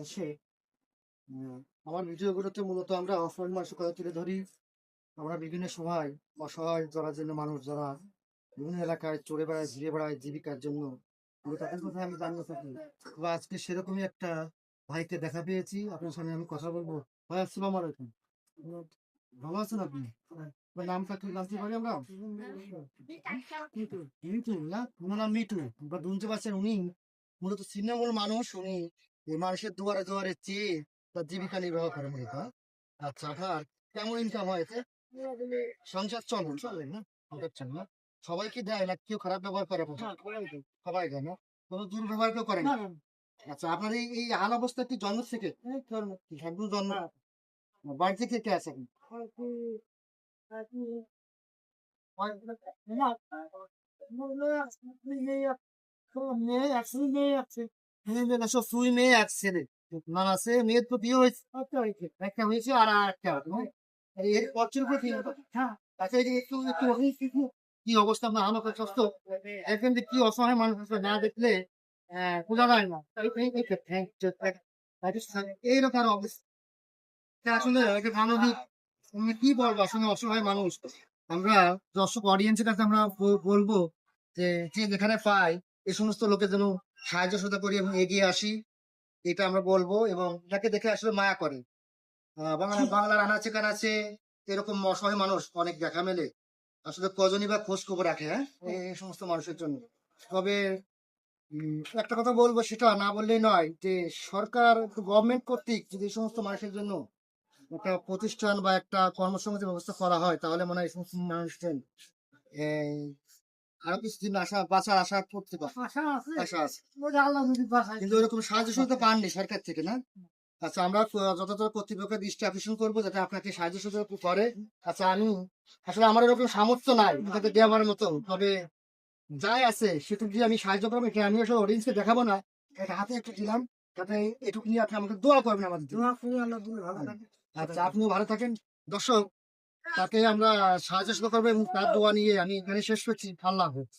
এসে উম আমার ভিডিওগুলোতে মূলত আমরা অফলাইন মানুষের কথা তুলে ধরি। আমরা বিভিন্ন সময় অসহায় যারা জন্য মানুষ যারা বিভিন্ন এলাকায় চড়ে বেড়ায়, ঘুরে বেড়ায় জীবিকার জন্য। তাদের কথা আমি জানিয়ে থাকি। তো আজকে সেরকমই একটা ভাইকে দেখা পেয়েছি। আপনার সঙ্গে আমি কথা বলবো। ভাই আসসালামু আলাইকুম। ভালো আছেন আপনি? আপনার নামটা কি জানতে পারি আমরা? মিঠু না? উনার নাম মিঠু। আপনারা শুনতে পাচ্ছেন উনি মূলত ছিন্নমূল মানুষ। উনি এই মানুষের দুয়ারে দুয়ারে চেয়ে তার জীবিকা নির্বাহ করে মূলত। হ্যাঁ? আচ্ছা, আপনার কেমন ইনকাম হয়েছে? সংসার চলে না? বুঝছেন না? সবাই কি দেয় না কেউ খারাপ ব্যবহার করে আপনার? সবাই দেয় না? কোনো দুর্ব্যবহার কেউ করে না? আচ্ছা, আপনার এই হাল অবস্থা কি জন্ম থেকে? একদম জন্ম। বাড়িতে কে কে আছে? সব দুই মেয়ে এক ছেলে। না আছে মেয়ের তো বিয়ে হয়েছে, একটা হয়েছে আর একটা হবে, হ্যাঁ? এর বছর পর আচ্ছা, এই যে একটু একটু কি অবস্থা আপনার আমাকে সুস্থ এখন যে কি অসহায় মানুষ আছে না দেখলে বোঝা যায় না। এইরকম অবস্থা আসলে একটা মানবিক, আমি কি বলবো আসলে অসহায় মানুষ। আমরা দর্শক অডিয়েন্সের কাছে আমরা বলবো যে যে যেখানে পাই এই সমস্ত লোকের জন্য সাহায্য সহযোগিতা করি এবং এগিয়ে আসি, এটা আমরা বলবো। এবং যাকে দেখে আসলে মায়া করে বাংলার আনাচে কানাচে এরকম অসহায় মানুষ অনেক দেখা মেলে। আসলে কজনই বা খোঁজ খবর রাখে, হ্যাঁ, এই সমস্ত মানুষের জন্য। তবে একটা কথা বলবো, সেটা না বললেই নয় যে সরকার গভর্নমেন্ট কর্তৃক যদি এই সমস্ত মানুষের জন্য একটা প্রতিষ্ঠান বা একটা কর্মসংস্থানের ব্যবস্থা করা হয় তাহলে মনে হয় এই সমস্ত মানুষজন এই আরো কিছুদিন বাঁচার আশা করতে পারে। আশা আছে। কিন্তু ওরকম সাহায্য সহযোগিতা পাননি সরকার থেকে, না? আচ্ছা, আমরা যথাযথ কর্তৃপক্ষের দৃষ্টি আকর্ষণ করবো যাতে আপনাকে সাহায্য সহযোগিতা করে। আচ্ছা, আমি আসলে আমার এরকম সামর্থ্য নাই আপনাকে দেওয়ার মতো, তবে যাই আছে সেটুকু দিয়ে আমি সাহায্য করবো। এটা আমি আসলে অডিয়েন্সকে দেখাবো না, এটা হাতে একটু দিলাম যাতে এটুকু নিয়ে আপনি আমাকে দোয়া করবেন আমাদের জন্য। আচ্ছা, আপনিও ভালো থাকেন। দর্শক, তাকে আমরা সাহায্য করবো এবং তার দোয়া নিয়ে আমি এখানে শেষ করছি। আল্লাহ হাফেজ।